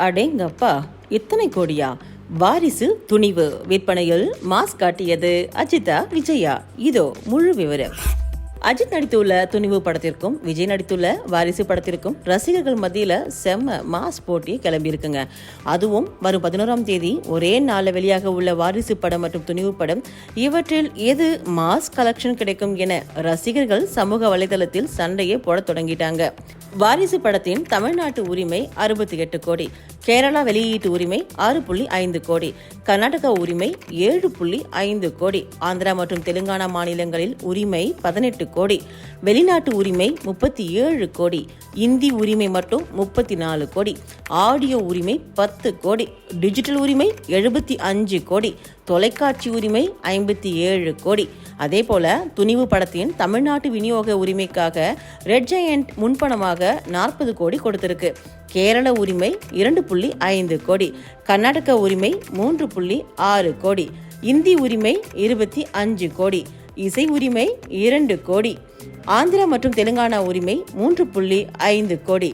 அடேங்கப்பா, இத்தனை கோடியா? வாரிசு துணிவு விற்பனையில் மாஸ் காட்டியது அஜிதா விஜயா. இதோ முழு விவரம். அஜித் நடித்துள்ள துணிவு படத்திற்கும் விஜய் நடித்துள்ள வாரிசு படத்திற்கும் ரசிகர்கள் மத்தியில செம்ம மாஸ் போட்டி கிளம்பியிருக்குங்க. அதுவும் வரும் 11ஆம் தேதி ஒரே நாளில் வெளியாக உள்ள வாரிசு படம் மற்றும் துணிவு படம், இவற்றில் எது மாஸ் கலெக்ஷன் கிடைக்கும் என ரசிகர்கள் சமூக வலைதளத்தில் சண்டையை போட தொடங்கிட்டாங்க. வாரிசு படத்தின் தமிழ்நாட்டு உரிமை 68 கோடி, கேரளா வெளியீட்டு உரிமை 6.5 கோடி, கர்நாடகா உரிமை 7.5 கோடி, ஆந்திரா மற்றும் தெலுங்கானா மாநிலங்களில் உரிமை 18 கோடி, வெளிநாட்டு உரிமை 37 கோடி, இந்தி உரிமை மட்டும் 34 கோடி, ஆடியோ உரிமை 10 கோடி, டிஜிட்டல் உரிமை 75 கோடி, தொலைக்காட்சி உரிமை 57 கோடி. அதே போல துணிவு படத்தின் தமிழ்நாட்டு விநியோக உரிமைக்காக ரெட் ஜெயண்ட் முன்பணமாக 40 கோடி கொடுத்திருக்கு. கேரள உரிமை 2.5 கோடி, கர்நாடக உரிமை 3.6 கோடி, இந்தி உரிமை 25 கோடி, இசை உரிமை 2 கோடி, ஆந்திரா மற்றும் தெலுங்கானா உரிமை 3.5 கோடி,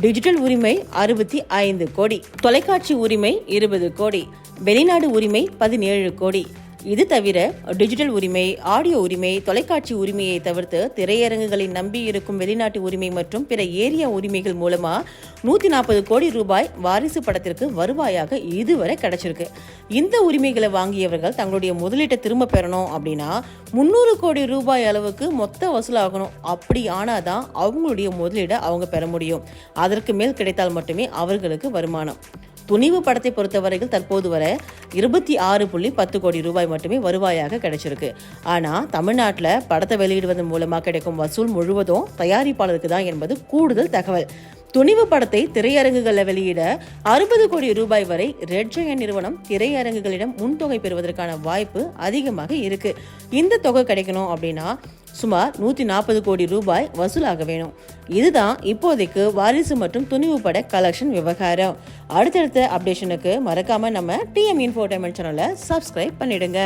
டிஜிட்டல் உரிமை 65 கோடி, தொலைக்காட்சி உரிமை 20 கோடி, வெளிநாடு உரிமை 17 கோடி. இது தவிர டிஜிட்டல் உரிமை, ஆடியோ உரிமை, தொலைக்காட்சி உரிமையை தவிர்த்து திரையரங்குகளை நம்பி இருக்கும் வெளிநாட்டு உரிமை மற்றும் பிற ஏரியா உரிமைகள் மூலமா 140 கோடி ரூபாய் வாரிசு படத்திற்கு வருவாயாக இதுவரை கிடைச்சிருக்கு. இந்த உரிமைகளை வாங்கியவர்கள் தங்களுடைய முதலீட்டை திரும்ப பெறணும் அப்படின்னா 300 கோடி ரூபாய் அளவுக்கு மொத்த வசூலாகணும். அப்படி ஆனாதான் அவங்களுடைய முதலீடை அவங்க பெற முடியும். அதற்கு மேல் கிடைத்தால் மட்டுமே அவர்களுக்கு வருமானம். துணிவு படத்தை பொறுத்தவரையில் தற்போது வரை 26.10 கோடி ரூபாய் மட்டுமே வருவாயாக கிடைச்சிருக்கு. ஆனா தமிழ்நாட்டில் படத்தை வெளியிடுவதன் மூலமா கிடைக்கும் வசூல் முழுவதும் தயாரிப்பாளருக்கு தான் என்பது கூடுதல் தகவல். துணிவு படத்தை திரையரங்குகளில் வெளியிட 60 கோடி ரூபாய் வரை ரெட் ஜெயண்ட் நிறுவனம் திரையரங்குகளிடம் முன்தொகை பெறுவதற்கான வாய்ப்பு அதிகமாக இருக்கு. இந்த தொகை கிடைக்கணும் அப்படின்னா சுமார் 140 கோடி ரூபாய் வசூலாக வேணும். இதுதான் இப்போதைக்கு வாரிசு மற்றும் துணிவு பட கலெக்ஷன் விவகாரம். அடுத்தடுத்த அப்டேஷனுக்கு மறக்காம நம்ம டிஎம் இன்ஃபோடைன்மெண்ட் சேனலை சப்ஸ்கிரைப் பண்ணிடுங்க.